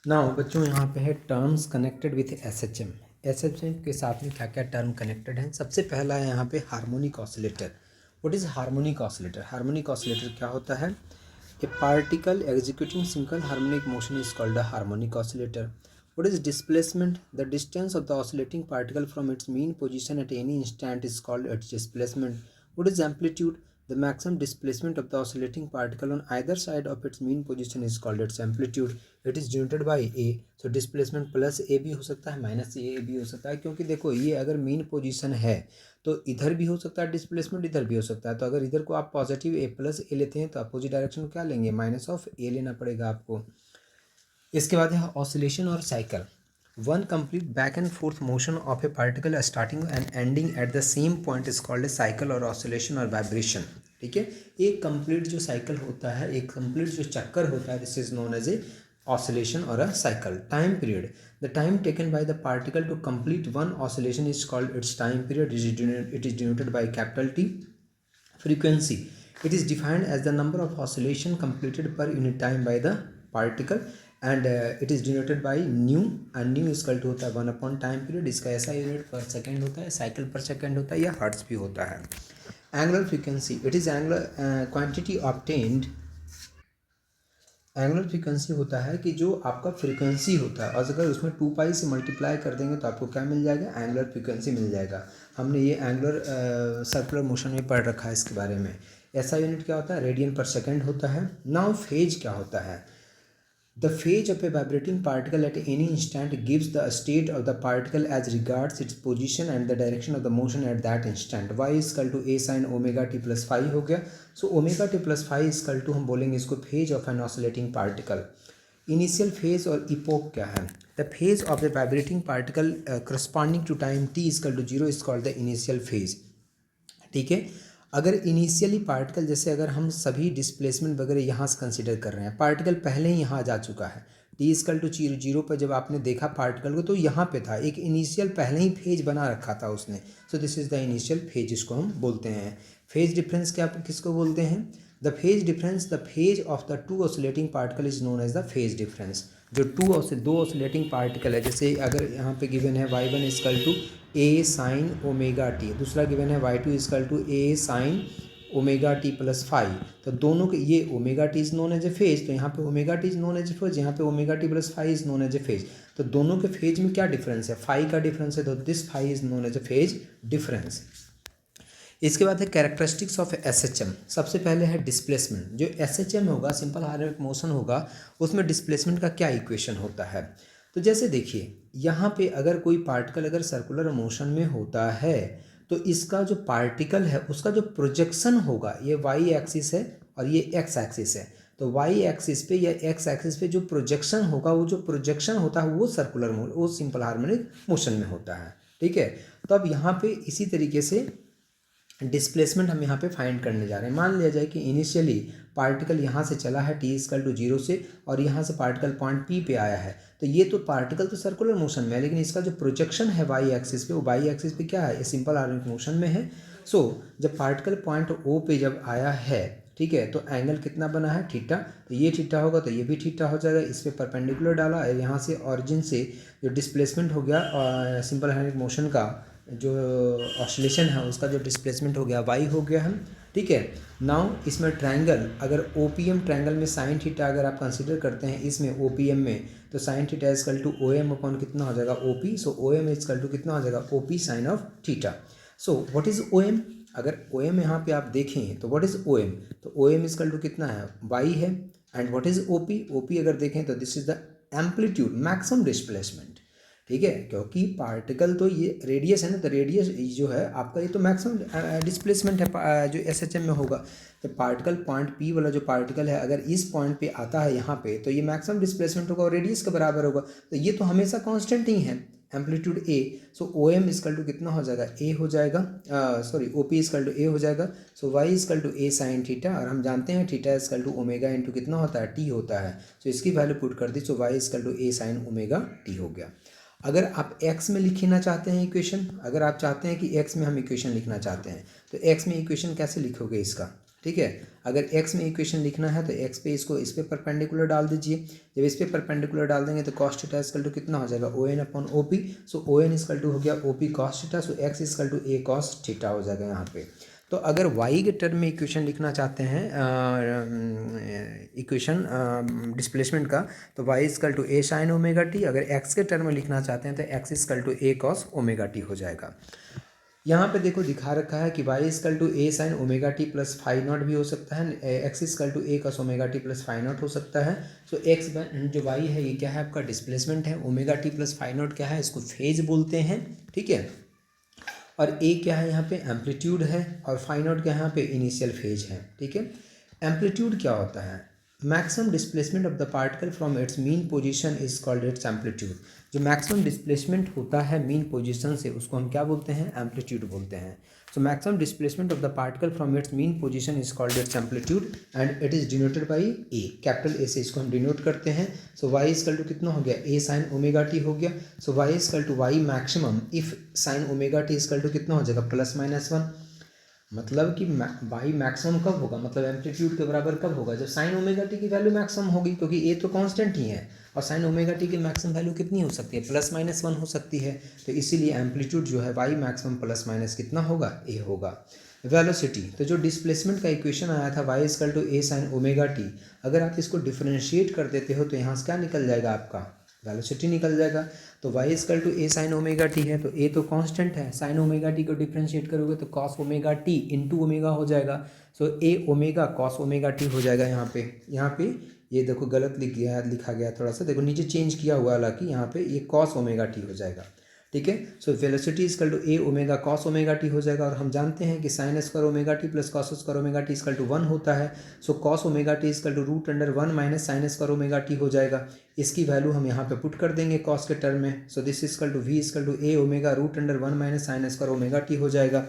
Now बच्चों यहाँ पे है terms connected with SHM. SHM के साथ में क्या क्या टर्म कनेक्टेड हैं। सबसे पहला है यहाँ पे harmonic oscillator. What is harmonic oscillator? Harmonic oscillator क्या होता है? ए particle executing single harmonic motion is called a harmonic oscillator. What is displacement? The distance of the oscillating particle from its mean position at any instant is called its displacement. What is amplitude? The maximum displacement of the oscillating particle on either side of its mean position is called its amplitude. It is denoted by a. So displacement plus a भी हो सकता है, minus a भी हो सकता है, क्योंकि देखो ये अगर मीन पोजीशन है तो इधर भी हो सकता है डिस्प्लेसमेंट, इधर भी हो सकता है। तो अगर इधर को आप पॉजिटिव a प्लस a लेते हैं तो अपोजिट डायरेक्शन क्या लेंगे? माइनस ऑफ a लेना पड़ेगा आपको। इसके बाद है ऑसिलेशन और cycle. One complete back and fourth motion of A particle starting and ending at the same point is called a cycle और ऑसिलेशन और वाइब्रेशन। ठीक है, एक कंप्लीट जो साइकिल होता है, एक कंप्लीट जो चक्कर होता है, this is known as a oscillation or a cycle. Time period: the time taken by the particle to complete one oscillation is called its time period. It is denoted by capital T. Frequency: it is defined as the number of oscillation completed per unit time by the particle and it is denoted by nu, and nu इसका होता है 1/time period। इसका ऐसा unit पर second होता है, cycle पर second होता है या हर्ट्ज भी होता है। Angular frequency: it is angular quantity obtained. Angular frequency होता है कि जो आपका फ्रीक्वेंसी होता है और अगर उसमें 2 पाई से मल्टीप्लाई कर देंगे तो आपको क्या मिल जाएगा? एंगुलर फ्रीक्वेंसी मिल जाएगा। हमने ये एंगुलर सर्कुलर मोशन में पढ़ रखा है इसके बारे में। ऐसा यूनिट क्या होता है? रेडियन पर सेकंड होता है। नाउ फेज क्या होता है? The phase of a vibrating particle at any instant gives the state of the particle as regards its position and the direction of the motion at that instant. Y is equal to a sin omega t plus phi हो गया। So omega t plus phi is equal to हम बोलेंगे इसको phase of an oscillating particle। Initial phase और epoch क्या है? The phase of a vibrating particle corresponding to time t is equal to 0 is called the initial phase। ठीक है, अगर initially particle, जैसे अगर हम सभी डिस्प्लेसमेंट वगैरह यहाँ से कंसिडर कर रहे हैं, पार्टिकल पहले ही यहाँ जा चुका है, टी इक्वल टू जीरो पर जब आपने देखा पार्टिकल को तो यहाँ पे था, एक इनिशियल पहले ही फेज बना रखा था उसने। सो this is the initial phase, इसको हम बोलते हैं। फेज डिफरेंस क्या किसको बोलते हैं? The phase difference, the phase of the two oscillating particle is known as the phase difference. जो दो ऑसिलेटिंग पार्टिकल है, जैसे अगर यहाँ पे गिवन है y1 equal to A sine omega T, दूसरा गिवन है y2 equal to A sine omega T plus five, तो दोनों के ये omega T is known as a phase, तो यहाँ पे omega T is known as a phase, यहाँ पे omega T plus five is known as a phase. तो दोनों के फेज में क्या डिफरेंस है? फाइव का डिफरेंस है, तो this five is known as a phase difference. इसके बाद है कैरेक्टरिस्टिक्स ऑफ एसएचएम। सबसे पहले है डिस्प्लेसमेंट। जो एसएचएम होगा, सिंपल हार्मोनिक मोशन होगा, उसमें डिस्प्लेसमेंट का क्या इक्वेशन होता है? तो जैसे देखिए यहाँ पे अगर कोई पार्टिकल अगर सर्कुलर मोशन में होता है तो इसका जो पार्टिकल है उसका जो प्रोजेक्शन होगा, ये वाई एक्सिस है और ये एक्स एक्सिस है, तो वाई एक्सिस पे या एक्स एक्सिस पे जो प्रोजेक्शन होगा, वो जो प्रोजेक्शन होता है वो सर्कुलर वो सिंपल हार्मोनिक मोशन में होता है। ठीक है, तो अब यहाँ पे इसी तरीके से डिस्प्लेसमेंट हम यहाँ पे फाइंड करने जा रहे हैं। मान लिया जाए कि इनिशियली पार्टिकल यहाँ से चला है टी इक्वल टू 0 से और यहाँ से पार्टिकल पॉइंट पी पे आया है, तो ये तो पार्टिकल तो सर्कुलर मोशन में है, लेकिन इसका जो प्रोजेक्शन है वाई एक्सिस पे, वो वाई एक्सिस पे क्या है? ये सिंपल हार्मोनिक मोशन में है। सो जब पार्टिकल पॉइंट ओ पे जब आया है, ठीक है, तो एंगल कितना बना है? थीटा। तो ये थीटा होगा तो ये भी थीटा हो जाएगा। इस पर परपेंडिकुलर डाला, यहाँ से ऑरिजिन से जो डिस्प्लेसमेंट हो गया सिंपल हार्मोनिक मोशन का जो ऑसिलेशन है उसका जो डिस्प्लेसमेंट हो गया वाई हो गया है। ठीक है, नाउ इसमें ट्रायंगल, अगर ओपीएम ट्रायंगल में साइन थीटा अगर आप कंसीडर करते हैं इसमें ओपीएम में, तो sine theta equal to O M upon कितना हो जाएगा? OP. So O M equal to कितना हो जाएगा? OP sine of theta. So what is O M? अगर ओ एम यहाँ पे आप देखें तो व्हाट इज ओ एम? तो ओ एम इक्वल टू कितना है? वाई है। And what is OP? OP अगर देखें तो this is the amplitude, maximum displacement. ठीक है, क्योंकि पार्टिकल तो ये रेडियस है ना, तो रेडियस जो है आपका ये तो मैक्सिमम डिस्प्लेसमेंट है जो एसएचएम में होगा। तो पार्टिकल पॉइंट पी वाला जो पार्टिकल है अगर इस पॉइंट पे आता है यहाँ पे, तो ये मैक्सिमम डिस्प्लेसमेंट होगा और रेडियस के बराबर होगा, तो ये तो हमेशा कांस्टेंट ही है, amplitude A. So O M equal to कितना हो जाएगा? ए हो जाएगा, sorry O P equal to A हो जाएगा। So Y equal to A sine theta, और हम जानते हैं theta equal to omega into कितना होता है? टी होता है। सो इसकी वैल्यू पुट कर दी, so Y equal to A sine omega T हो गया। अगर आप x में लिखना चाहते हैं इक्वेशन, अगर आप चाहते हैं कि x में हम इक्वेशन लिखना चाहते हैं, तो x में इक्वेशन कैसे लिखोगे इसका? ठीक है। अगर x में इक्वेशन लिखना है तो x पे इसको इस पे परपेंडिकुलर डाल दीजिए। जब इस पे परपेंडिकुलर डाल देंगे तो cos थीटा इक्वल टू कितना हो जाएगा ON/OP। So ON equal to हो गया OP cos theta, so x equal to A cos theta हो जाएगा यहाँ पे। तो अगर y के टर्म में इक्वेशन लिखना चाहते हैं इक्वेशन डिस्प्लेसमेंट का, तो y equal to A sin omega T. अगर x के टर्म में लिखना चाहते हैं तो x equal to A cos omega T हो जाएगा। यहाँ पे देखो दिखा रखा है कि y equal to A sin omega T plus phi naught भी हो सकता है, x equal to A cos omega T plus phi naught हो सकता है। सो x जो y है ये क्या है आपका डिस्प्लेसमेंट है, omega T plus phi naught क्या है, इसको फेज बोलते हैं, ठीक है। और a क्या है यहाँ पे एम्पलीट्यूड है, और फाई नॉट क्या है यहाँ पे इनिशियल फेज है, ठीक है। एम्पलीट्यूड क्या होता है, maximum displacement of the particle from its mean position is called its amplitude. जो मैक्सिमम डिस्प्लेसमेंट होता है मीन पोजीशन से उसको हम क्या बोलते हैं, एम्पलीट्यूड बोलते हैं। So maximum displacement of the particle from its mean position is called its amplitude and it is denoted by A, capital A से इसको हम डिनोट करते हैं। सो वाई इक्वल टू कितना हो गया, ए साइन ओमेगा टी हो गया। So Y equal to Y maximum if sine omega T equal to कितना हो जाएगा, +-1। मतलब कि वाई मैक्सिमम कब होगा, मतलब एम्पलीट्यूड के बराबर कब होगा, जब साइन ओमेगा टी की वैल्यू मैक्सिमम होगी, क्योंकि ए तो कांस्टेंट ही है और साइन ओमेगा टी की मैक्सिमम वैल्यू कितनी हो सकती है, +-1 हो सकती है। तो इसीलिए एम्पलीट्यूड जो है वाई मैक्सिमम +- कितना होगा, ए होगा। वेलोसिटी, तो जो डिस्प्लेसमेंट का इक्वेशन आया था Y equal to A sine omega T, अगर आप इसको डिफरेंशिएट कर देते हो तो यहाँ से क्या निकल जाएगा आपका, वेलोसिटी निकल जाएगा। तो y equal to A sine omega T है, तो a तो कांस्टेंट है, साइन ओमेगा टी को डिफरेंशिएट करोगे तो cos omega T into omega हो जाएगा। So a omega cos omega T हो जाएगा। यहाँ पे ये देखो गलत लिखा गया थोड़ा सा, देखो नीचे चेंज किया हुआ, हालांकि यहाँ पे ये कॉस ओमेगा टी हो जाएगा, ठीक है। So velocity equal to A omega cos omega T हो जाएगा। और हम जानते हैं कि sine square omega T plus cos square omega T equal to 1 होता है। So cos omega T equal to √1 minus sine square omega T हो जाएगा। इसकी वैल्यू हम यहाँ पे पुट कर देंगे कॉस के टर्म में। So this equal to V equal to A omega √1 minus sine square omega T हो जाएगा।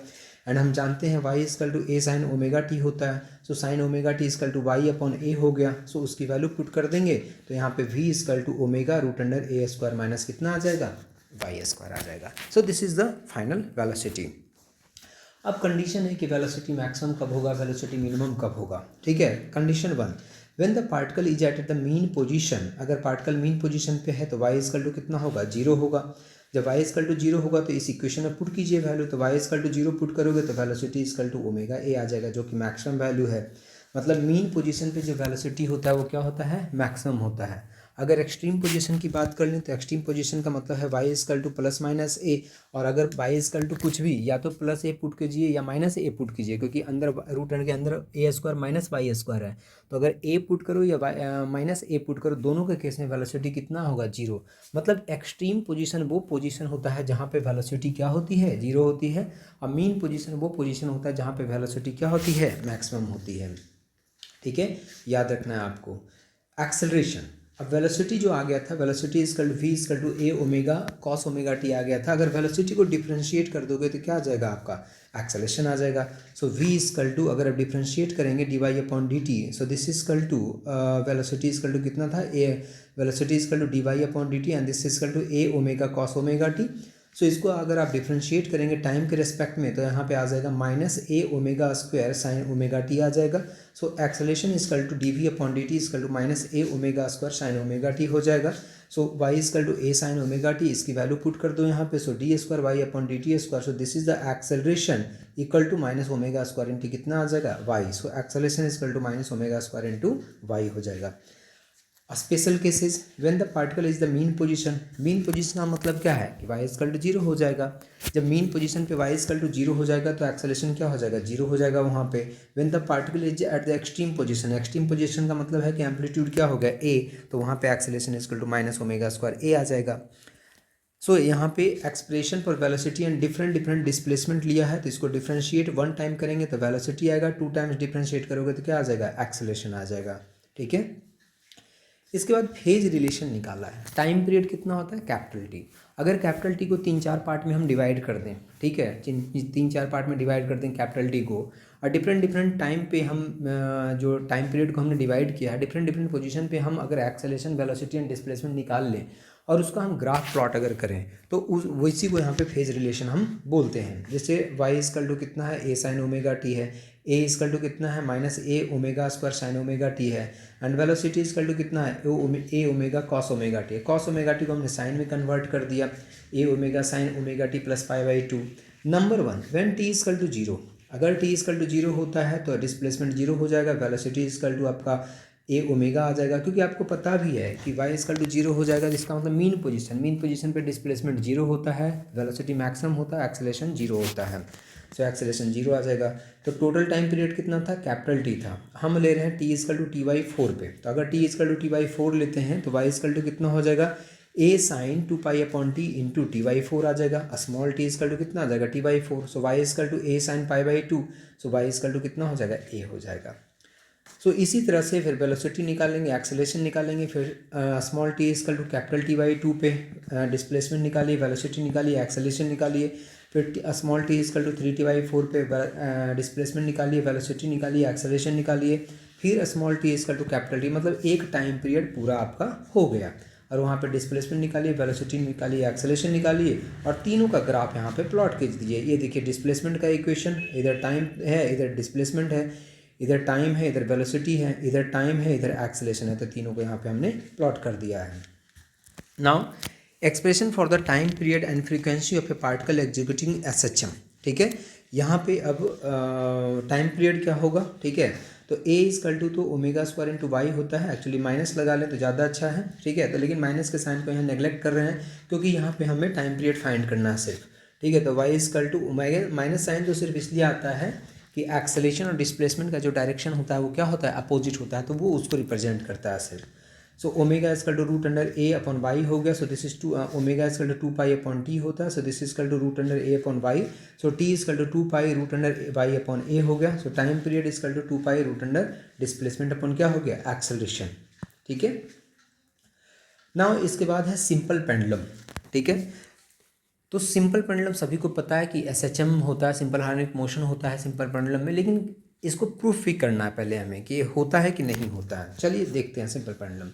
एंड हम जानते हैं y equal to A sine omega T होता है। So sine omega T equal to Y upon A हो गया। सो उसकी वैल्यू पुट कर देंगे तो यहाँ पे v equal to omega √a² minus कितना आ जाएगा, y² आ जाएगा। So this is the final velocity. अब कंडीशन है कि वेलोसिटी मैक्सिमम कब होगा, वेलोसिटी मिनिमम कब होगा, ठीक है। Condition 1, when the particle is at the mean position, अगर पार्टिकल मीन पोजीशन पे है तो y इक्वल टू कितना होगा, 0 होगा। जब y इक्वल टू 0 होगा तो इस इक्वेशन में पुट कीजिए वैल्यू, तो y इक्वल टू 0 पुट करोगे तो velocity equal to omega a आ जाएगा, जो कि मैक्सिमम वैल्यू है। मतलब मीन पोजीशन पे जो वेलोसिटी होता है वो क्या होता है, मैक्सिमम होता है। अगर एक्सट्रीम पोजीशन की बात कर लें तो एक्सट्रीम पोजीशन का मतलब है y इक्वल टू +-a, और अगर y इक्वल टू कुछ भी या तो +a पुट कीजिए या -a पुट कीजिए, क्योंकि अंदर √n के अंदर a² माइनस y² है। तो अगर a पुट करो या -a पुट करो, दोनों के केस में वेलोसिटी कितना होगा, 0। मतलब एक्सट्रीम पोजीशन वो पोजीशन होता है जहाँ पे वेलोसिटी क्या होती है, 0 होती है, और मीन पोजीशन वो पोजीशन होता है जहाँ पे वेलोसिटी क्या होती है, मैक्सिमम होती है, ठीक है। याद रखना है आपको। एक्सेलरेशन, अब वेलोसिटी जो आ गया था, velocity equal to V equal to A omega cos omega T आ गया था। अगर वेलोसिटी को डिफरेंशिएट कर दोगे तो क्या आ जाएगा आपका, एक्सेलरेशन आ जाएगा। सो वी इक्वल टू अगर आप डिफरेंशिएट करेंगे dy/dt, so this equal to velocity equal to कितना था, A velocity equal to dy/dt and this equal to A omega cos omega T. So इसको अगर आप डिफरेंशिएट करेंगे टाइम के रिस्पेक्ट में तो यहाँ पे आ जाएगा -a omega sine omega T आ जाएगा। So acceleration equal to dv/dt equal to -a omega sine omega T हो जाएगा। So y equal to a sine omega T, इसकी वैल्यू पुट कर दो यहाँ पे। So d² y/dt², so this is the acceleration equal to -omega into कितना आ जाएगा, y। So acceleration equal to -omega into y हो जाएगा। Special cases, when the particle is the mean position, mean position का मतलब क्या है कि y इक्वल टू 0 हो जाएगा। जब मीन पोजीशन पे y इक्वल टू 0 हो जाएगा तो एक्सेलरेशन क्या हो जाएगा, 0 हो जाएगा वहाँ पे। When the particle is at the extreme position, extreme position का मतलब है कि एम्पलीट्यूड क्या हो गया, a, तो वहाँ पे एक्सेलरेशन इक्वल टू -ओमेगा² a आ जाएगा। सो यहाँ पे expression for velocity and different displacement लिया है, तो इसको डिफरेंशिएट 1 टाइम करेंगे तो वेलोसिटी आएगा, 2 टाइम्स डिफरेंशिएट करोगे तो क्या आ जाएगा, एक्सेलरेशन आ जाएगा, ठीक है। इसके बाद फेज रिलेशन निकाला है। टाइम पीरियड कितना होता है, कैपिटल टी। अगर कैपिटल टी को 3-4 पार्ट में हम डिवाइड कर दें, ठीक है, 3-4 पार्ट में डिवाइड कर दें कैपिटल टी को, और डिफरेंट टाइम पे हम जो टाइम पीरियड को हमने डिवाइड किया है, डिफरेंट पोजीशन पे हम अगर एक्सेलरेशन वेलोसिटी एंड डिस्प्लेसमेंट निकाल लें और उसका हम ग्राफ प्लॉट अगर करें तो उसी को यहाँ पे फेज रिलेशन हम बोलते हैं। जैसे y इक्वल टू कितना है, a साइन ओमेगा टी है, ए इजकल टू कितना है minus A omega square sine omega T है, एंड वेलोसिटी इजकल टू कितना है A omega cos omega T है। कॉस ओमेगा टी को हमने साइन में कन्वर्ट कर दिया, A omega sine omega T plus pi by two. Number one, when T equal to zero, अगर टी इजकल टू जीरो होता है तो डिस्प्लेसमेंट जीरो हो जाएगा, वेलोसिटी इजकल टू आपका ए ओमेगा आ जाएगा, क्योंकि आपको पता भी है कि वाई इजकल टू जीरो हो जाएगा, जिसका मतलब मीन पोजीशन पे डिस्प्लेसमेंट जीरो होता है, वेलोसिटी मैक्सिमम होता है, एक्सेलरेशन जीरो होता है, सो एक्सेलरेशन जीरो आ जाएगा। तो टोटल टाइम पीरियड कितना था, कैपिटल टी था, हम ले रहे हैं T equal to T by four पे, तो अगर T equal to T by four लेते हैं तो वाई इजकल टू कितना हो जाएगा A sine two pi upon T into T by four आ जाएगा, स्मॉल टी इजकल टू कितना आ जाएगा T by four, so Y equal to A sine pi by two, so Y equal to कितना हो जाएगा ए हो जाएगा। सो इसी तरह से फिर वेलोसिटी निकालेंगे, एक्सेलरेशन निकालेंगे, फिर small T equal to capital T by two पे डिस्प्लेसमेंट निकालिए, वेलोसिटी निकालिए, एक्सेलरेशन निकालिए, फिर small T equal to three T by four पे डिस्प्लेसमेंट निकालिए, वेलोसिटी निकालिए, एक्सेलरेशन निकालिए, फिर small T equal to capital T, मतलब एक टाइम पीरियड पूरा आपका हो गया, और वहाँ पे डिस्प्लेसमेंट निकालिए, वेलोसिटी निकालिए, एक्सेलरेशन निकालिए, और तीनों का ग्राफ यहाँ पे प्लॉट खींच दीजिए। ये देखिए डिस्प्लेसमेंट का इक्वेशन, इधर टाइम है, इधर डिस्प्लेसमेंट है, इधर टाइम है, इधर वेलोसिटी है, इधर टाइम है, इधर एक्सेलरेशन है, तो तीनों को यहाँ पे हमने प्लॉट कर दिया है। Now expression for the time period and frequency of A particle executing SHM, ठीक है। यहाँ पे अब टाइम पीरियड क्या होगा, ठीक है, तो ए इजकल टू तो ओमेगा स्क्वायर इंटू वाई होता है, एक्चुअली माइनस लगा लें तो ज़्यादा अच्छा है, ठीक है, तो लेकिन माइनस के साइन को यहाँ नेग्लेक्ट कर रहे हैं क्योंकि यहाँ पे हमें टाइम पीरियड फाइंड करना है सिर्फ, ठीक है, तो Y equal to omega, minus sine तो सिर्फ इसलिए आता है कि एक्सेलरेशन और डिस्प्लेसमेंट का जो डायरेक्शन होता है वो क्या होता है, अपोजिट होता है, तो वो उसको रिप्रेजेंट करता है सिर्फ। So omega equal to root under A upon Y हो गया, so this is to omega equal to two pi upon T होता है, so this equal to root under A upon Y, so T equal to two pi root under Y upon A हो गया, so time period equal to two pi root under displacement upon क्या हो गया, acceleration, ठीक है। Now इसके बाद है सिंपल पेंडुलम, ठीक है, तो सिंपल पेंडुलम सभी को पता है कि एसएचएम होता है, सिंपल हार्मोनिक मोशन होता है सिंपल पेंडुलम में, लेकिन इसको प्रूफ भी करना है पहले हमें कि ये होता है कि नहीं होता है। चलिए देखते हैं simple pendulum.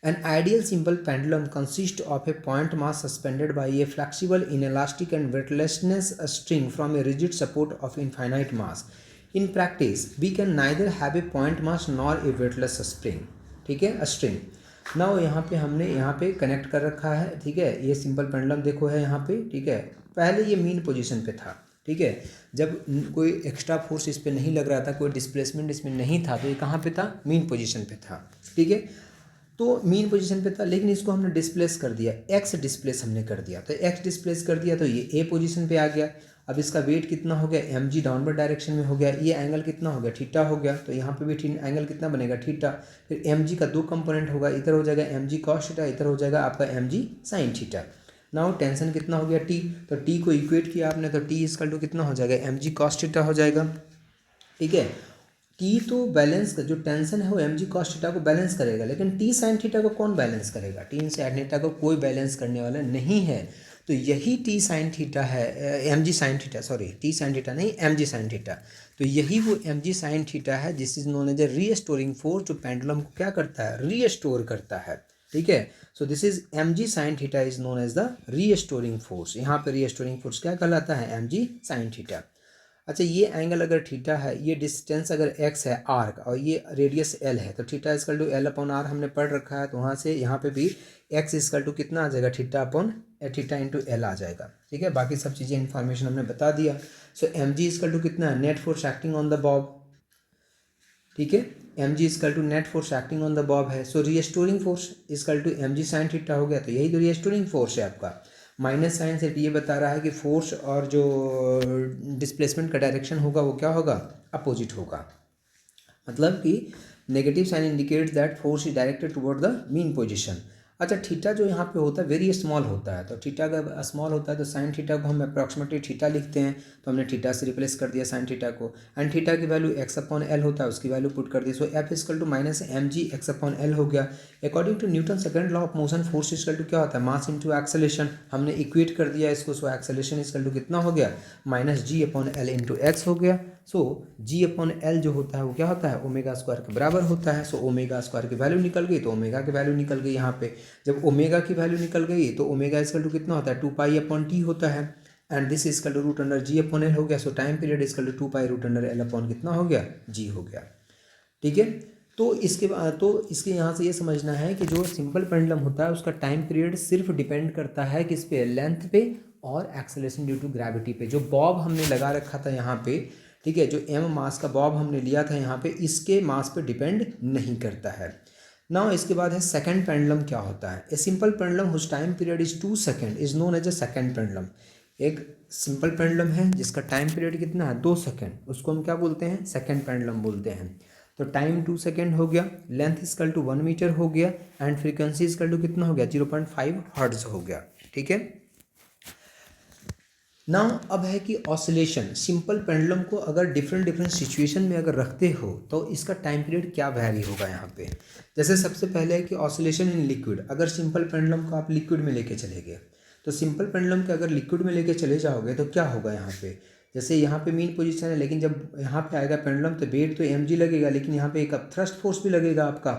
An ideal simple pendulum consist of a point mass suspended by a flexible inelastic and weightlessness string from a rigid support of infinite mass. In practice we can neither have a point mass nor a weightless spring, ठीक है, string. Now यहाँ पे हमने यहाँ पे connect कर रखा है, ठीक है, ये सिंपल पेंडुलम देखो है यहाँ पे, ठीक है, पहले ये मीन पोजीशन पे था, ठीक है, जब कोई एक्स्ट्रा फोर्स इस पर नहीं लग रहा था, कोई डिस्प्लेसमेंट इसमें नहीं था, तो ये कहाँ पे था, मीन पोजीशन पे था, ठीक है, तो मीन पोजीशन पे था, लेकिन इसको हमने डिस्प्लेस कर दिया, एक्स डिस्प्लेस हमने कर दिया, तो एक्स डिस्प्लेस कर दिया तो ये ए पोजीशन पे आ गया। अब इसका वेट कितना हो गया, एम जी डाउनवर्ड डायरेक्शन में हो गया, ये एंगल कितना हो गया, थीटा हो गया, तो यहाँ पे भी एंगल कितना बनेगा, थीटा। फिर एम जी का दो कंपोनेंट होगा, इधर हो जाएगा एम जी कॉस थीटा, इधर हो जाएगा आपका M G sine theta. Now tension कितना हो गया टी, तो टी को इक्वेट किया आपने, तो टी इजकल टू कितना हो जाएगा, एम जी कॉस थीटा हो जाएगा, ठीक है। टी तो बैलेंस, जो टेंशन है वो एम जी कॉस थीटा को बैलेंस करेगा, लेकिन टी साइन थीटा को कौन बैलेंस करेगा, टी साइन थीटा को कोई बैलेंस करने वाला नहीं है, तो यही टी साइन थीटा है, M G sine theta, sorry T sine theta नहीं, एम जी साइन थीटा, तो यही वो एम जी साइन थीटा है जिस is known as a restoring force, जो पेंडुलम को क्या करता है, रीस्टोर करता है, ठीक है। So this is M G sine theta is known as the restoring force. यहाँ पे रीस्टोरिंग फोर्स क्या कहलाता है, एम जी साइन थीटा। अच्छा, ये एंगल अगर थीटा है, ये डिस्टेंस अगर एक्स है आर का, और ये रेडियस एल है, तो theta equal to L upon R हमने पढ़ रखा है, तो वहाँ से यहाँ पे भी एक्स इजकल टू कितना आ जाएगा, theta upon theta into L आ जाएगा, ठीक है। बाकी सब चीज़ें इन्फॉर्मेशन हमने बता दिया। So M G equal to कितना है, net force acting on the bob, ठीक है, M G equal to net force acting on the bob है। So restoring force equal to M G sine theta हो गया, तो यही तो रीस्टोरिंग फोर्स है आपका। माइनस साइन सिर्फ ये बता रहा है कि फोर्स और जो डिस्प्लेसमेंट का डायरेक्शन होगा वो क्या होगा, अपोजिट होगा, मतलब कि negative sign indicates that force is directed toward the mean position. अच्छा, थीटा जो यहाँ पे होता है वेरी स्मॉल होता है, तो थीटा अगर स्मॉल होता है तो साइन थीटा को हम अप्रॉक्सीमेटली थीटा लिखते हैं, तो हमने थीटा से रिप्लेस कर दिया साइन थीटा को, एंड थीटा की वैल्यू एक्स अपॉन एल होता है, उसकी वैल्यू पुट कर दी, so F equal to minus M G X upon L हो गया। According to Newton second law of motion, force equal to क्या होता है, मास इंटू एक्सेलेरेशन, हमने इक्वेट कर दिया इसको, सो एक्सेलेरेशन इजकल टू कितना हो गया, माइनस जी अपॉन एल इंटू एक्स हो गया। सो जी अपॉन एल जो होता है वो क्या होता है, ओमेगा स्क्वायर के बराबर होता है। सो ओमेगा स्क्वायर की वैल्यू निकल गई, तो ओमेगा की वैल्यू निकल गई यहाँ पे। जब ओमेगा की वैल्यू निकल गई तो ओमेगा इजकल टू कितना होता है, टू पाई अपॉन टी होता है, and this is two root under G upon L हो गया। So time period is to 2 pi root under L upon कितना हो गया, जी हो गया। ठीक है, तो इसके बाद तो इसके यहाँ से ये समझना है कि जो सिंपल पेंडुलम होता है उसका टाइम पीरियड सिर्फ डिपेंड करता है किस पे, लेंथ पे और एक्सेलरेशन ड्यू टू ग्रेविटी पे। जो बॉब हमने लगा रखा था यहाँ पे, ठीक है, जो एम मास का बॉब हमने लिया था यहाँ पे, इसके मास पे डिपेंड नहीं करता है। नाउ इसके बाद है सेकंड पेंडुलम क्या होता है। A simple pendulum whose time period is 2 second is known as a second pendulum. एक सिंपल पेंडुलम है जिसका टाइम पीरियड कितना है, 2 सेकंड, उसको हम क्या बोलते हैं, सेकंड पेंडुलम बोलते हैं। तो टाइम 2 सेकंड हो गया, लेंथ इजकल टू 1 मीटर हो गया, एंड फ्रीक्वेंसी इजकल टू कितना हो गया, 0.5 हर्ट्ज हो गया। ठीक है, नाउ अब है कि ऑसिलेशन। सिंपल पेंडुलम को अगर डिफरेंट डिफरेंट सिचुएशन में अगर रखते हो तो इसका टाइम पीरियड क्या वैरी होगा यहाँ पे। जैसे सबसे पहले है कि ऑसिलेशन इन लिक्विड। अगर सिंपल पेंडुलम को आप लिक्विड में लेके चले गए, तो सिंपल पेंडुलम के अगर लिक्विड में लेके चले जाओगे तो क्या होगा यहाँ पे, जैसे यहाँ पे मीन पोजीशन है, लेकिन जब यहाँ पे आएगा पेंडुलम तो वेट तो mg लगेगा, लेकिन यहाँ पे एक थ्रस्ट फोर्स भी लगेगा आपका,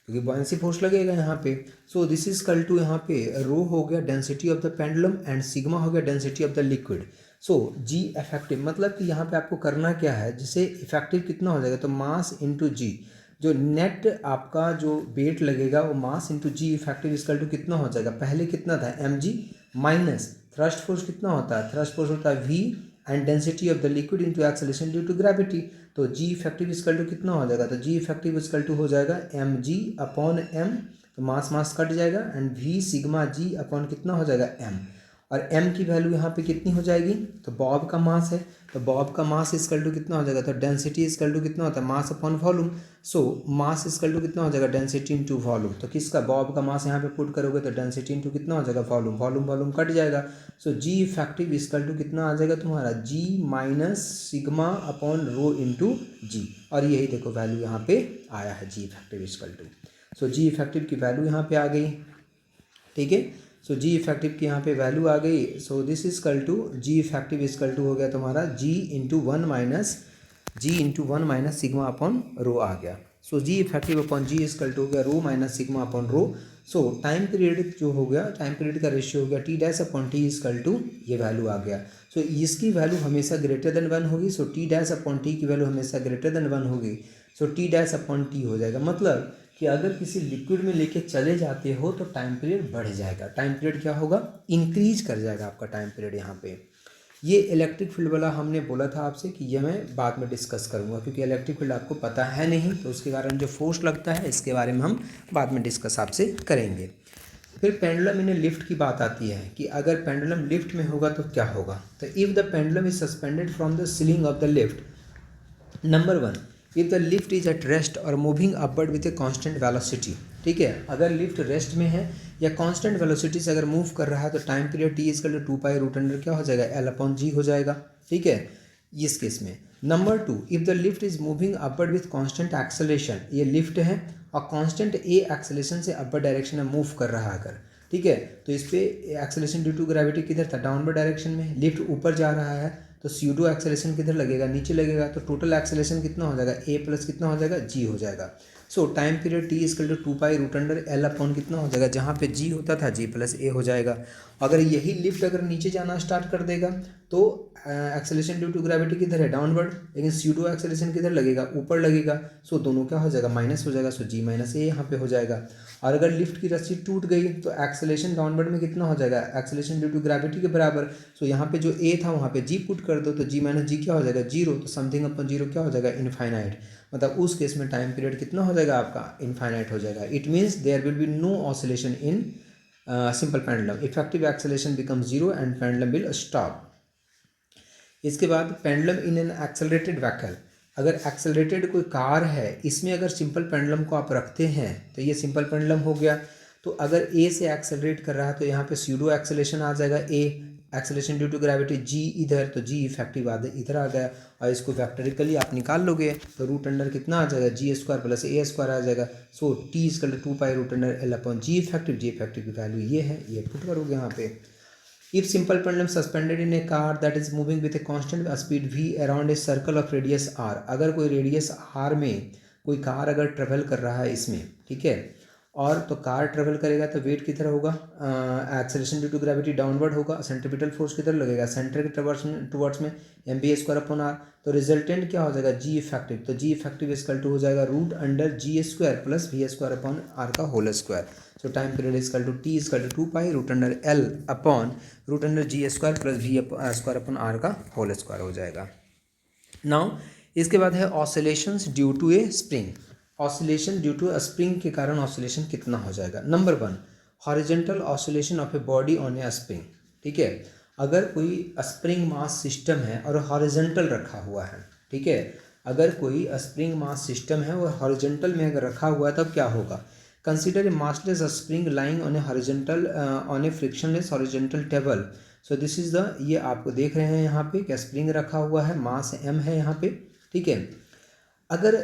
क्योंकि बॉयंसी फोर्स लगेगा यहाँ पे। So this equal to यहाँ पे रो हो गया density of the pendulum and sigma हो गया density of the liquid. So G effective मतलब कि यहाँ पे आपको करना क्या है, जिसे इफेक्टिव कितना हो जाएगा, तो मास इंटू जी, जो नेट आपका जो वेट लगेगा वो mass into G effective equal to कितना हो जाएगा, पहले कितना था mg माइनस थ्रस्ट फोर्स कितना होता है, थ्रस्ट फोर्स होता है v and density of the liquid into acceleration due to gravity. तो जी इफेक्टिव इजकल टू कितना हो जाएगा, तो जी इफेक्टिव इजकल टू हो जाएगा mg अपॉन m, तो मास मास कट जाएगा, and v sigma g upon कितना हो जाएगा m, और m की वैल्यू यहाँ पे कितनी हो जाएगी, तो बॉब का मास है, तो बॉब का मास इजकल टू कितना हो जाएगा, तो डेंसिटी इजकल टू कितना होता है, mass upon volume. So mass equal to कितना हो जाएगा, डेंसिटी इंटू वॉल्यूम। तो किसका, बॉब का मास यहाँ पे पुट करोगे तो डेंसिटी इंटू कितना हो जाएगा, वॉल्यूम, वॉल्यूम वॉल्यूम कट जाएगा। So G effective equal to कितना आ जाएगा तुम्हारा, G minus sigma upon rho into G, और यही देखो वैल्यू यहाँ पे आया है G effective equal to. So G effective की वैल्यू यहाँ पे आ गई। ठीक है, सो जी इफेक्टिव की यहाँ पे वैल्यू आ गई। So this equal to G effective equal to हो गया तुम्हारा G into one minus sigma upon rho आ गया। So G effective upon G equal to हो गया rho minus sigma upon rho. So time period जो हो गया, टाइम पीरियड का रेशियो हो गया T dash upon T equal to, ये वैल्यू आ गया। सो इसकी वैल्यू हमेशा ग्रेटर देन 1 होगी। So T dash upon T की वैल्यू हमेशा ग्रेटर देन 1 होगी। So T dash upon T हो जाएगा, मतलब कि अगर किसी लिक्विड में लेके चले जाते हो तो टाइम पीरियड बढ़ जाएगा। टाइम पीरियड क्या होगा, इंक्रीज कर जाएगा आपका टाइम पीरियड यहाँ पे। ये इलेक्ट्रिक फील्ड वाला हमने बोला था आपसे कि ये मैं बाद में डिस्कस करूँगा, क्योंकि इलेक्ट्रिक फील्ड आपको पता है नहीं, तो उसके कारण जो फोर्स लगता है इसके बारे में हम बाद में डिस्कस आपसे करेंगे। फिर पेंडुलम इन लिफ्ट की बात आती है कि अगर पेंडुलम लिफ्ट में होगा तो क्या होगा। तो if the pendulum is suspended from the ceiling of the lift, number 1, if the lift is at rest और moving upward with a constant velocity. ठीक है, अगर लिफ्ट रेस्ट में है या कांस्टेंट वेलोसिटी से अगर मूव कर रहा है तो time period T equal to 2 pi root under क्या हो जाएगा, एल अपॉन जी हो जाएगा। ठीक है, इस केस में। Number 2, if the lift is moving upward with constant acceleration, ये लिफ्ट है और कांस्टेंट ए एक्सेलरेशन से अपवर्ड डायरेक्शन में मूव कर रहा है अगर, ठीक है, तो इस पे एक्सेलरेशन ड्यू टू ग्रेविटी किधर था, डाउनवर्ड डायरेक्शन में, लिफ्ट ऊपर जा रहा है तो स्यूडो एक्सेलरेशन किधर लगेगा, नीचे लगेगा, तो टोटल एक्सेलरेशन कितना हो जाएगा, ए प्लस कितना हो जाएगा, जी हो जाएगा। So time period T equal to 2 pi root under L upon कितना हो जाएगा, जहाँ पे जी होता था जी प्लस ए हो जाएगा। अगर यही लिफ्ट अगर नीचे जाना स्टार्ट कर देगा तो एक्सेलरेशन ड्यू टू ग्रेविटी किधर है, डाउनवर्ड, लेकिन स्यूडो एक्सेलरेशन किधर लगेगा, ऊपर लगेगा। सो दोनों क्या हो जाएगा, माइनस हो जाएगा। सो जी माइनस ए यहाँ पे हो जाएगा। और अगर लिफ्ट की रस्सी टूट गई तो एक्सेलरेशन डाउनवर्ड में कितना हो जाएगा, एक्सेलरेशन ड्यू टू ग्रेविटी के बराबर। सो यहाँ पे जो ए था वहाँ पे जी पुट कर दो तो जी माइनस जी क्या हो जाएगा, जीरो, तो समथिंग अपन जीरो क्या हो जाएगा, इनफाइनाइट। मतलब उस केस में टाइम पीरियड कितना हो जाएगा आपका, इनफाइनाइट हो जाएगा। It means there will be no oscillation in simple pendulum, effective acceleration become zero and pendulum will stop. इसके बाद pendulum in an accelerated vehicle, अगर एक्सेलरेटेड कोई कार है इसमें अगर सिंपल पेंडुलम को आप रखते हैं तो ये सिंपल पेंडुलम हो गया। तो अगर ए से एक्सेलरेट कर रहा है तो यहाँ पे स्यूडो एक्सेलरेशन आ जाएगा, ए acceleration due to gravity G इधर, तो जी इफेक्टिव इधर आ गया, और इसको वेक्टरिकली आप निकाल लोगे तो रूट अंडर कितना आ जाएगा, G square plus A square आ जाएगा। So T equal to 2 pi root under L upon G effective, G effective की वैल्यू ये है, ये पुट करोगे यहाँ पे। If simple pendulum suspended in a car that is moving with a constant speed v around a circle of radius r, अगर कोई radius r में कोई कार अगर ट्रेवल कर रहा है इसमें, ठीक है, और तो कार ट्रेवल करेगा तो वेट किधर होगा, acceleration due to gravity downward होगा, सेंट्रीपिटल फोर्स किधर लगेगा, सेंटर के टुवर्ड्स में mv² r। तो रिजल्टेंट क्या हो जाएगा, जी इफेक्टिव। तो जी इफेक्टिव इक्वल टू हो जाएगा root under g² plus v² r का whole square. So time period equal to t equal to 2 pi root under l upon root under g² plus v² r का whole square हो जाएगा। Now इसके बाद है oscillations due to a spring. Oscillation due to spring के कारण oscillation कितना हो जाएगा। Number 1, horizontal oscillation of a body on a spring. ठीक है, अगर कोई स्प्रिंग मास सिस्टम है और हॉरिजॉन्टल रखा हुआ है, ठीक है, अगर कोई स्प्रिंग मास सिस्टम है और हॉरिजॉन्टल में अगर रखा हुआ है तब क्या होगा। Consider a massless spring lying on A horizontal on A frictionless horizontal table. So this is the, ये आपको देख रहे हैं यहाँ पे क्या स्प्रिंग रखा हुआ है, मास m है यहाँ पे। ठीक है, अगर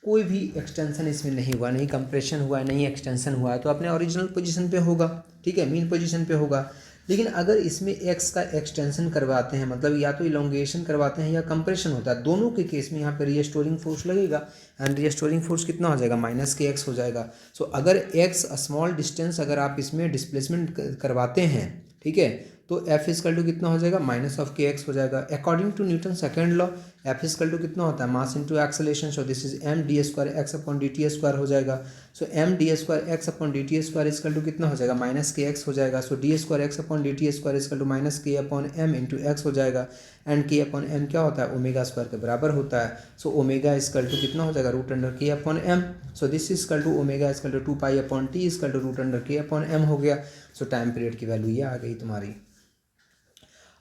कोई भी एक्सटेंशन इसमें नहीं हुआ, नहीं कंप्रेशन हुआ है, नहीं एक्सटेंशन हुआ है, तो अपने ओरिजिनल पोजीशन पे होगा। ठीक है, मीन पोजीशन पे होगा। लेकिन अगर इसमें x का एक्सटेंशन करवाते हैं, मतलब या तो इलोंगेशन करवाते हैं या कंप्रेशन होता है, दोनों के केस में यहाँ पे रीस्टोरिंग फोर्स लगेगा। एंड रीस्टोरिंग फोर्स कितना हो जाएगा, -kx हो जाएगा। सो अगर x स्मॉल डिस्टेंस अगर आप इसमें डिस्प्लेसमेंट करवाते हैं, ठीक है, तो F इक्वल टू कितना हो जाएगा, -kx हो जाएगा। According to Newton second law F equal to कितना होता है, mass into acceleration. So this is md² x upon dt² हो जाएगा। So md² x upon dt² equal to कितना हो जाएगा, -kx हो जाएगा। So d² x upon dt² equal to -k upon m into x हो जाएगा। एंड k अपॉन m क्या होता है, ओमेगा² के बराबर होता है। सो ओमेगा इक्वल टू कितना हो जाएगा, root under k upon m। So this equal to omega equal to 2 pi upon t equal to root under k upon m हो गया। सो टाइम पीरियड की वैल्यू ये आ गई तुम्हारी।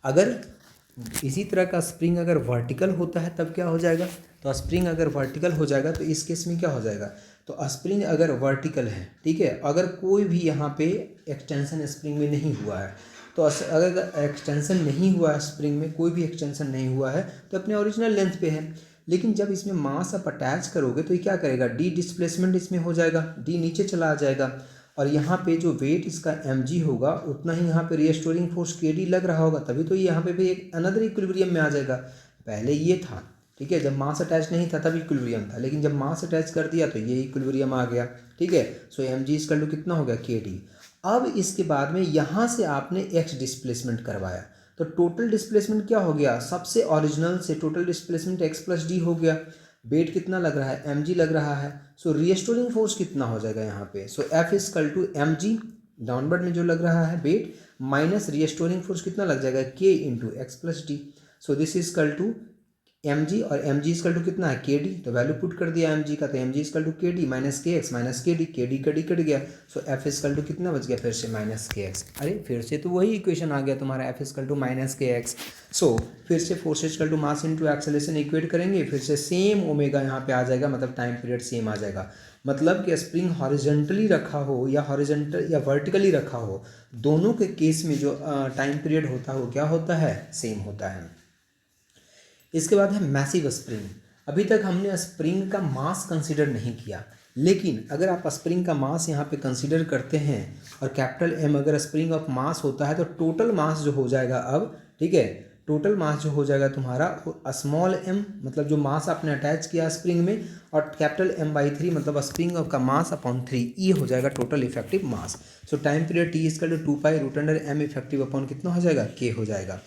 अगर इसी तरह का स्प्रिंग अगर वर्टिकल होता है तब क्या हो जाएगा, तो स्प्रिंग अगर वर्टिकल हो जाएगा तो इस केस में क्या हो जाएगा, तो स्प्रिंग अगर वर्टिकल है, ठीक है, अगर कोई भी यहाँ पे एक्सटेंशन स्प्रिंग में नहीं हुआ है, तो अगर एक्सटेंशन नहीं हुआ है स्प्रिंग में, कोई भी एक्सटेंशन नहीं हुआ है, तो अपने ओरिजिनल लेंथ पे है। लेकिन जब इसमें मास आप अटैच करोगे तो ये क्या करेगा, डी डिस्प्लेसमेंट इसमें हो जाएगा, डी नीचे चला आ जाएगा। और यहाँ पे जो वेट इसका mg होगा उतना ही यहाँ पे रीस्टोरिंग फोर्स kd लग रहा होगा, तभी तो ये यहाँ पे भी एक अनदर इक्विलिब्रियम में आ जाएगा। पहले ये था, ठीक है, जब मास अटैच नहीं था तब इक्विलिब्रियम था, लेकिन जब मास अटैच कर दिया तो ये इक्विलिब्रियम आ गया। ठीक है, सो mg इसका टू कितना हो गया, kd। अब इसके बाद में यहाँ से आपने x डिस्प्लेसमेंट करवाया, तो टोटल डिस्प्लेसमेंट क्या हो गया, सबसे ओरिजिनल से total displacement x plus D हो गया। वेट कितना लग रहा है, mg लग रहा है। सो रीस्टोरिंग फोर्स कितना हो जाएगा यहाँ पे, so F equal to mg downward में जो लग रहा है वेट, माइनस रीस्टोरिंग फोर्स कितना लग जाएगा, k into x plus d. So this equal to mg, और mg इक्वल टू कितना है, kd, तो वैल्यू पुट कर दिया mg का, तो mg equal to kd minus kx minus kd, kd cut गया। सो F इक्वल टू कितना बच गया, फिर से -kx। अरे फिर से तो वही इक्वेशन आ गया तुम्हारा, F equal to -kx। So फिर से force equal to mass into acceleration equate करेंगे, फिर से सेम ओमेगा यहाँ पे आ जाएगा, मतलब टाइम पीरियड सेम आ जाएगा। मतलब कि स्प्रिंग हॉरिजॉन्टली रखा हो या हॉरिजॉन्टल या वर्टिकली रखा हो, दोनों के केस में जो टाइम पीरियड होता है वो क्या होता है, सेम होता है। इसके बाद है मैसिव स्प्रिंग। अभी तक हमने स्प्रिंग का मास कंसीडर नहीं किया, लेकिन अगर आप स्प्रिंग का मास यहाँ पे कंसीडर करते हैं और कैपिटल M अगर स्प्रिंग ऑफ मास होता है, तो टोटल मास जो हो जाएगा अब, ठीक है, टोटल मास जो हो जाएगा तुम्हारा स्मॉल m, मतलब जो मास आपने अटैच किया स्प्रिंग में, और कैपिटल M/3 मतलब स्प्रिंग ऑफ का मास अपॉन 3, ये हो जाएगा total effective mass. So time period t equal to 2 pi root under m effective upon कितना हो जाएगा, k हो जाएगा।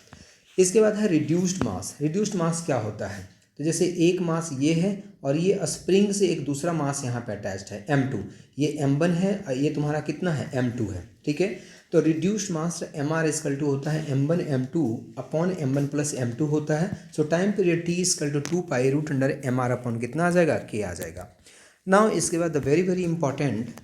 इसके बाद है रिड्यूस्ड मास। रिड्यूस्ड मास क्या होता है, तो जैसे एक मास ये है और ये स्प्रिंग से एक दूसरा मास यहाँ पे अटैच्ड है m2, ये m1 है और ये तुम्हारा कितना है, m2 है। ठीक है, तो reduced mass mr equal to होता है m1 m2 upon m1 plus m2 होता है। So time period t equal to 2 pi root under mr upon कितना आ जाएगा, k आ जाएगा। नाउ इसके बाद द वेरी वेरी इंपॉर्टेंट,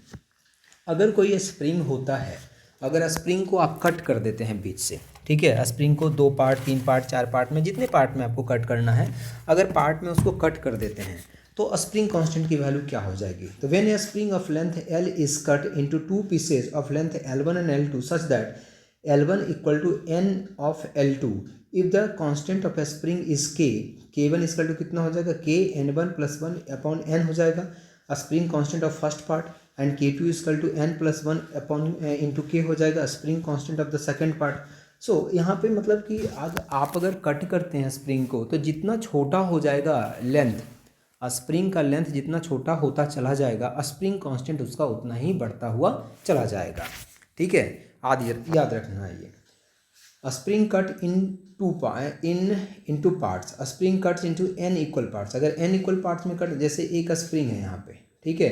अगर कोई स्प्रिंग होता है, अगर स्प्रिंग को आप कट कर देते हैं बीच से, ठीक है, स्प्रिंग को 2 पार्ट 3 पार्ट 4 पार्ट में, जितने पार्ट में आपको कट करना है, अगर पार्ट में उसको कट कर देते हैं तो स्प्रिंग कांस्टेंट की वैल्यू क्या हो जाएगी। तो when a spring of length L is cut into 2 pieces of length L1 and L2 such that L1 equal to n of L2, if the constant of a spring is k, k1 equal to कितना हो जाएगा, k n1 plus 1 upon n हो जाएगा spring constant of first part, and k2 equal to n plus 1 upon into k हो जाएगा spring constant of the second part. So यहाँ पे मतलब कि आप अगर कट करते हैं स्प्रिंग को, तो जितना छोटा हो जाएगा लेंथ, स्प्रिंग का लेंथ जितना छोटा होता चला जाएगा, स्प्रिंग कांस्टेंट उसका उतना ही बढ़ता हुआ चला जाएगा। ठीक है, याद रखना है ये। Spring cut in two parts, spring cuts into n equal parts. अगर n इक्वल पार्ट्स में कट, जैसे एक स्प्रिंग है यहाँ पे, ठीक है,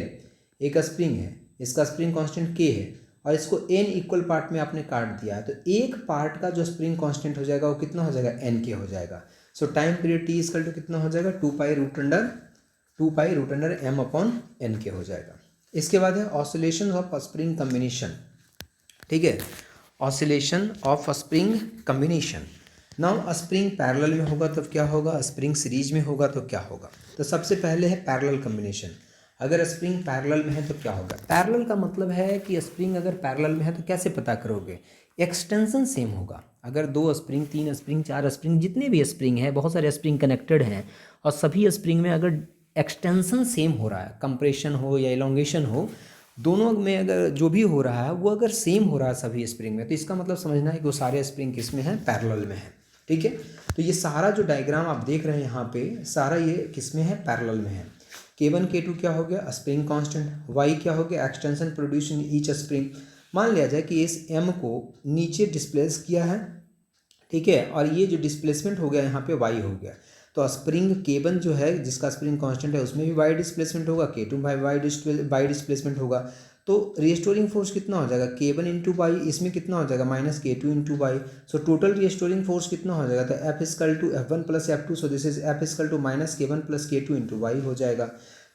एक स्प्रिंग है, इसका स्प्रिंग कांस्टेंट k है और इसको n इक्वल पार्ट में आपने काट दिया है, तो एक पार्ट का जो स्प्रिंग कांस्टेंट हो जाएगा वो कितना हो जाएगा, n k हो जाएगा। So time period t equal to कितना हो जाएगा, 2 pi root under m upon n k हो जाएगा। इसके बाद है ऑसिलेशन ऑफ स्प्रिंग कम्बिनेशन। ठीक है, oscillation of spring combination. Now spring parallel में होगा तब क्या होगा, स्प्रिंग सीरीज में होगा तो क्या होगा। तो सबसे पहले है पैरेलल कम्बिनेशन। अगर स्प्रिंग पैरेलल में है तो क्या होगा। पैरेलल का मतलब है कि स्प्रिंग अगर पैरेलल में है तो कैसे पता करोगे, एक्सटेंशन सेम होगा। अगर 2 स्प्रिंग, 3 स्प्रिंग, 4 स्प्रिंग, जितने भी स्प्रिंग हैं, बहुत सारे स्प्रिंग कनेक्टेड हैं और सभी स्प्रिंग में अगर एक्सटेंशन सेम हो रहा है, कंप्रेशन हो या इलोंगेशन हो, दोनों में अगर जो भी हो रहा है वो अगर सेम हो रहा है सभी स्प्रिंग में, तो इसका मतलब समझना है कि वो सारे स्प्रिंग किस में है, पैरेलल में है। ठीक है, तो ये सारा जो डायग्राम आप देख रहे हैं यहाँ पे, सारा ये किस में है, पैरेलल में है। K1 K2 क्या हो गया, स्प्रिंग कांस्टेंट, Y क्या हो गया, extension produce in each spring. मान लिया जाए कि इस M को नीचे डिस्प्लेस किया है, ठीक है, और ये जो डिस्प्लेसमेंट हो गया यहाँ पे Y हो गया, तो स्प्रिंग K1 जो है जिसका स्प्रिंग कांस्टेंट है उसमें भी Y डिस्प्लेसमेंट होगा, K2 बाई Y डिस्प्लेसमेंट होगा। तो रिस्टोरिंग फोर्स कितना हो जाएगा, K1 इंटू बाई, इसमें कितना हो जाएगा माइनस K2 इंटू बाई। सो टोटल रिस्टोरिंग फोर्स कितना हो जाएगा, तो F equal to F1 plus F2, so this is F equal to minus K1 plus K2 into y हो जाएगा।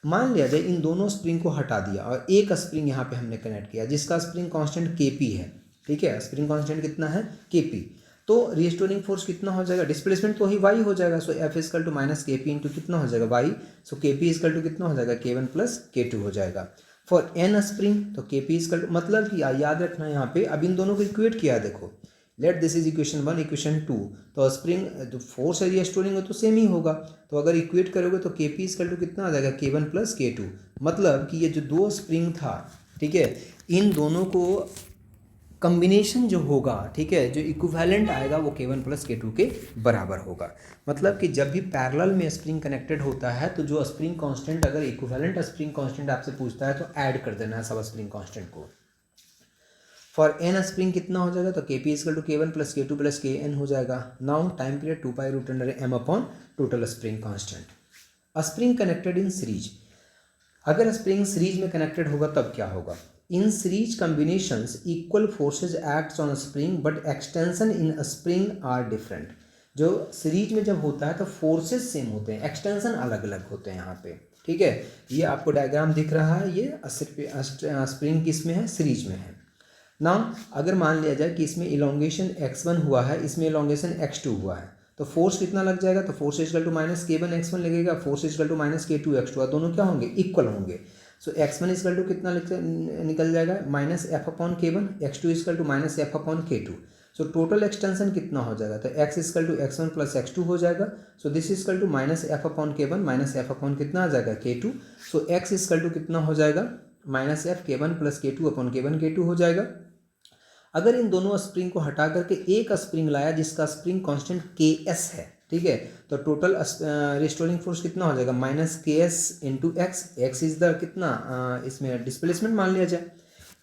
मान लिया जाए इन दोनों स्प्रिंग को हटा दिया और एक स्प्रिंग यहाँ पे हमने कनेक्ट किया जिसका स्प्रिंग कांस्टेंट Kp है। ठीक है, स्प्रिंग कांस्टेंट कितना है, Kp। तो रिस्टोरिंग फोर्स कितना हो जाएगा, डिस्प्लेसमेंट तो ही y हो जाएगा, so F equal to minus Kp into कितना हो जाएगा y, so Kp equal to कितना हो जाएगा, K1 प्लस K2 हो जाएगा। फॉर n स्प्रिंग तो Kp इक्वल टू, मतलब कि याद रखना यहाँ पे, अब इन दोनों को इक्वेट किया, देखो let this is equation 1 equation 2, तो स्प्रिंग जो फोर्स है रिस्टोरिंग तो सेम ही होगा, तो अगर इक्वेट करोगे तो Kp इक्वल टू कितना आ जाएगा, K1 प्लस K2। मतलब कि ये जो 2 स्प्रिंग था, ठीक है, इन दोनों को कम्बिनेशन जो होगा, ठीक है, जो इक्विवेलेंट आएगा वो K1 प्लस K2 के बराबर होगा। मतलब कि जब भी पैरेलल में स्प्रिंग कनेक्टेड होता है तो जो स्प्रिंग कांस्टेंट, अगर इक्विवेलेंट स्प्रिंग कांस्टेंट आपसे पूछता है तो ऐड कर देना है सब स्प्रिंग कांस्टेंट को। फॉर n स्प्रिंग कितना हो जाएगा, तो Kp equal to K1 plus K2 plus Kn हो जाएगा। Now time period 2 pi root under m upon total spring constant. Spring connected in series, अगर स्प्रिंग सीरीज में कनेक्टेड होगा तब क्या होगा। In series combinations equal forces acts on spring but extension in spring are different. जो series में जब होता है तो फोर्सेज सेम होते हैं, एक्सटेंशन अलग अलग होते हैं यहाँ पे। ठीक है, ये आपको डायग्राम दिख रहा है, ये स्प्रिंग किस में है, सीरीज में है। नाउ अगर मान लिया जाए कि इसमें इलोंगेशन x1 हुआ है, इसमें इलोंगेशन x2 हुआ है, तो फोर्स कितना लग जाएगा, तो force equal to minus K1 x1 लगेगा, force equal to minus K2 x2, और दोनों क्या होंगे, इक्वल होंगे। सो x1 इक्वल टू कितना निकल जाएगा, minus F upon K1, x2 equal to minus F upon K2। So total extension कितना हो जाएगा, तो x equal to x1 plus x2 हो जाएगा। So this equal to minus F upon K1 minus F upon कितना आ जाएगा, K2। So x equal to कितना हो जाएगा, minus F K1 plus K2 upon K1 K2 हो जाएगा। अगर इन दोनों स्प्रिंग को हटा करके एक स्प्रिंग लाया जिसका स्प्रिंग कांस्टेंट Ks है, ठीक है, तो टोटल रिस्टोरिंग फोर्स कितना हो जाएगा, minus Ks into x. X is the कितना, इसमें डिस्प्लेसमेंट मान लिया जाए,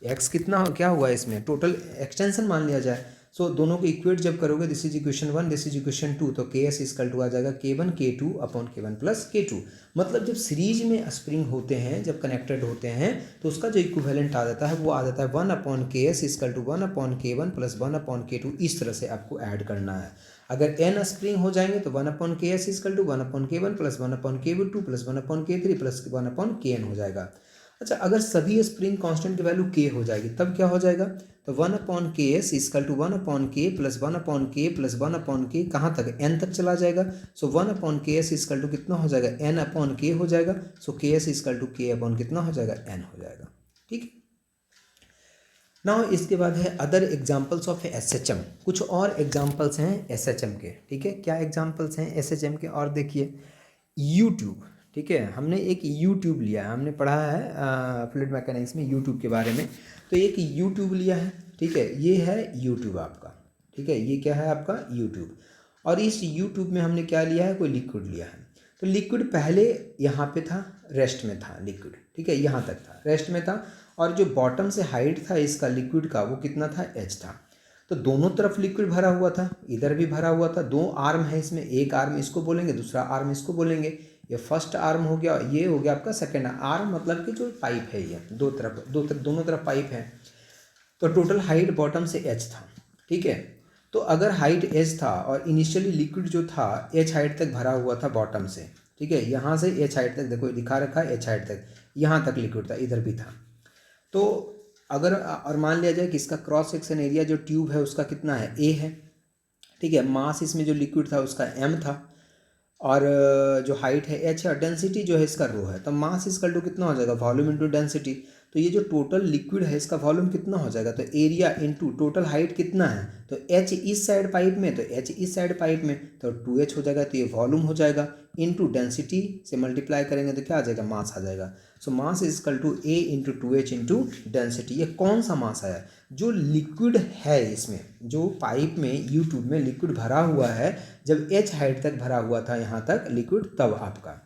एक्स कितना क्या हुआ है इसमें, टोटल एक्सटेंशन मान लिया जाए। सो दोनों को इक्वेट जब करोगे, this is equation 1, this is equation 2, तो Ks इक्वल टू आ जाएगा K1 K2 upon K1 plus K2। मतलब जब सीरीज में स्प्रिंग होते हैं, जब कनेक्टेड होते हैं, तो उसका जो इक्विवेलेंट आ जाता है वो आ जाता है 1 upon Ks equal to 1 upon K1 plus 1 upon K2। इस तरह से आपको ऐड करना है। अगर n स्प्रिंग हो जाएंगे तो 1 upon Ks equal to 1 upon K1 plus 1 upon K2 plus 1 upon K3 plus 1 upon Kn हो जाएगा। अच्छा, अगर सभी स्प्रिंग कांस्टेंट की वैल्यू k हो जाएगी तब क्या हो जाएगा, तो 1 upon Ks equal to 1 upon K plus 1 upon K plus 1 upon K, कहाँ तक, n तक चला जाएगा। So 1 upon Ks equal to कितना हो जाएगा, n अपॉन K हो जाएगा। So Ks equal to K upon कितना हो जाएगा, n हो जाएगा। ठीक है, नाउ इसके बाद है अदर एग्जाम्पल्स ऑफ SHM। कुछ और एग्जाम्पल्स हैं SHM के। ठीक है, क्या एग्जाम्पल्स हैं SHM के, और देखिए यूट्यूब। ठीक है, हमने एक यूट्यूब लिया है, हमने पढ़ा है फ्लूइड मैकेनिक्स में यूट्यूब के बारे में। तो एक यूट्यूब लिया है, ठीक है, ये है यूट्यूब आपका, ठीक है, ये क्या है आपका यूट्यूब। और इस यूट्यूब में हमने क्या लिया है, कोई लिक्विड लिया है। तो लिक्विड पहले यहाँ पे था, रेस्ट में था लिक्विड, ठीक है, यहाँ तक था, रेस्ट में था, और जो बॉटम से हाइट था इसका लिक्विड का वो कितना था, h था। तो दोनों तरफ लिक्विड भरा हुआ था, इधर भी भरा हुआ था, दो आर्म है इसमें, एक आर्म इसको बोलेंगे, दूसरा आर्म इसको बोलेंगे। ये फर्स्ट आर्म हो गया, ये हो गया आपका सेकेंड आर्म, मतलब कि जो पाइप है ये दोनों तरफ पाइप है। तो टोटल हाइट बॉटम से h था, ठीक है। तो अगर हाइट h था और इनिशियली लिक्विड जो था h हाइट तक भरा हुआ था बॉटम से, ठीक है, यहाँ से h हाइट तक, देखो दिखा रखा है h हाइट तक, यहाँ तक लिक्विड था, इधर भी था। तो अगर और मान लिया जाए कि इसका क्रॉस सेक्शन एरिया जो ट्यूब है उसका कितना है, a है, ठीक है। मास इसमें जो लिक्विड था उसका m था, और जो हाइट है h है, और डेंसिटी जो है इसका रो है। तो मास इक्वल टू कितना हो जाएगा, वॉल्यूम इंटू डेंसिटी। तो ये जो टोटल लिक्विड है इसका वॉल्यूम कितना हो जाएगा, तो एरिया इंटू टोटल हाइट कितना है, तो h इस साइड पाइप में, तो h इस साइड पाइप में, तो 2h हो जाएगा, तो ये वॉल्यूम हो जाएगा, इंटू डेंसिटी से मल्टीप्लाई करेंगे तो क्या आ जाएगा, मास आ जाएगा। So mass is equal to a into 2h into density. ये कौन सा मास आया, जो लिक्विड है इसमें, जो पाइप में U ट्यूब में लिक्विड भरा हुआ है, जब h हाइट तक भरा हुआ था यहाँ तक लिक्विड, तब आपका।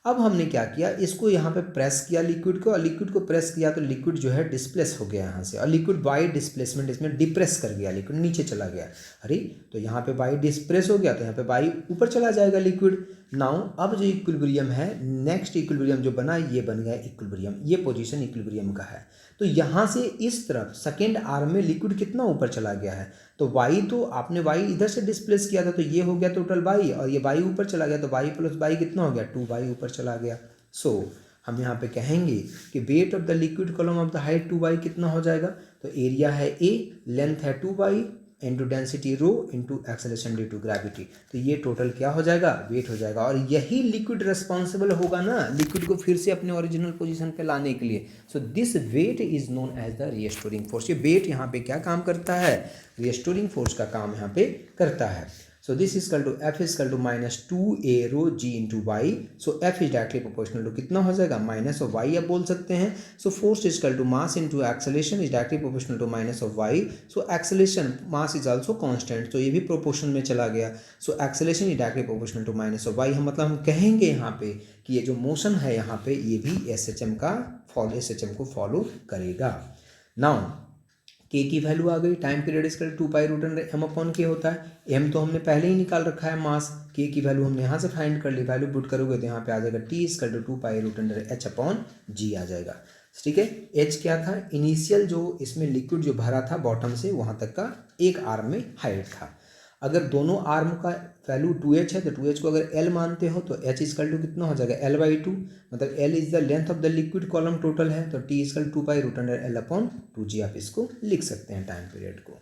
अब हमने क्या किया, इसको यहाँ पे प्रेस किया लिक्विड को, और लिक्विड को प्रेस किया तो लिक्विड जो है डिस्प्लेस हो गया यहाँ से, और लिक्विड बाई डिस्प्लेसमेंट इसमें डिप्रेस कर गया, लिक्विड नीचे चला गया। अरे तो यहाँ पे बाई डिस्प्रेस हो गया, तो यहाँ पे बाई ऊपर चला जाएगा लिक्विड। नाउ अब जो इक्विलिब्रियम है, नेक्स्ट इक्विलिब्रियम जो बना, ये बन गया इक्विलिब्रियम, ये पोजीशन इक्विलिब्रियम का है। तो यहाँ से इस तरफ सेकेंड आर्म में लिक्विड कितना ऊपर चला गया है, तो वाई, तो आपने वाई इधर से डिस्प्लेस किया था, तो ये हो गया टोटल वाई, और ये वाई ऊपर चला गया, तो वाई प्लस वाई कितना हो गया, 2y ऊपर चला गया। सो हम यहाँ पे कहेंगे कि weight of the liquid column of the height 2y कितना हो जाएगा, तो एरिया है a, लेंथ है 2y, into density rho, into acceleration due to gravity. तो ये टोटल क्या हो जाएगा, वेट हो जाएगा। और यही लिक्विड रिस्पॉन्सिबल होगा ना लिक्विड को फिर से अपने ओरिजिनल पोजीशन पे लाने के लिए। So this weight is known as the restoring force. ये वेट यहाँ पे क्या काम करता है, रिस्टोरिंग फोर्स का काम यहाँ पे करता है। So this is equal to F is equal to minus 2a rho g into y. So F is directly proportional to कितना हो जाएगा, माइनस ऑफ y आप बोल सकते हैं। So force is equal to mass into acceleration is directly proportional to minus of y. So acceleration mass is also constant. So ये भी proportion में चला गया। So acceleration is directly proportional to minus of y। हम मतलब हम कहेंगे यहाँ पे कि ये जो मोशन है यहाँ पे, ये भी SHM को फॉलो करेगा। Now के की वैल्यू आ गई, टाइम पीरियड इसका 2π√m अपॉन के होता है। m तो हमने पहले ही निकाल रखा है मास, के की वैल्यू हमने यहाँ से फाइंड कर ली, वैल्यू पुट करोगे तो यहाँ पे आ जाएगा t इसका 2π√h अपॉन g आ जाएगा, ठीक है। h क्या था, इनिशियल जो इसमें लिक्विड जो भरा था बॉटम से वहाँ तक का एक आर्म में हाइट था। अगर दोनों आर्म का वैल्यू 2h है, तो 2h को अगर l मानते हो तो h इक्वल टू कितना हो जाएगा, l/2, मतलब l is the length of the liquid column total है, तो t equal 2π√l upon 2g आप इसको लिख सकते हैं टाइम पीरियड को।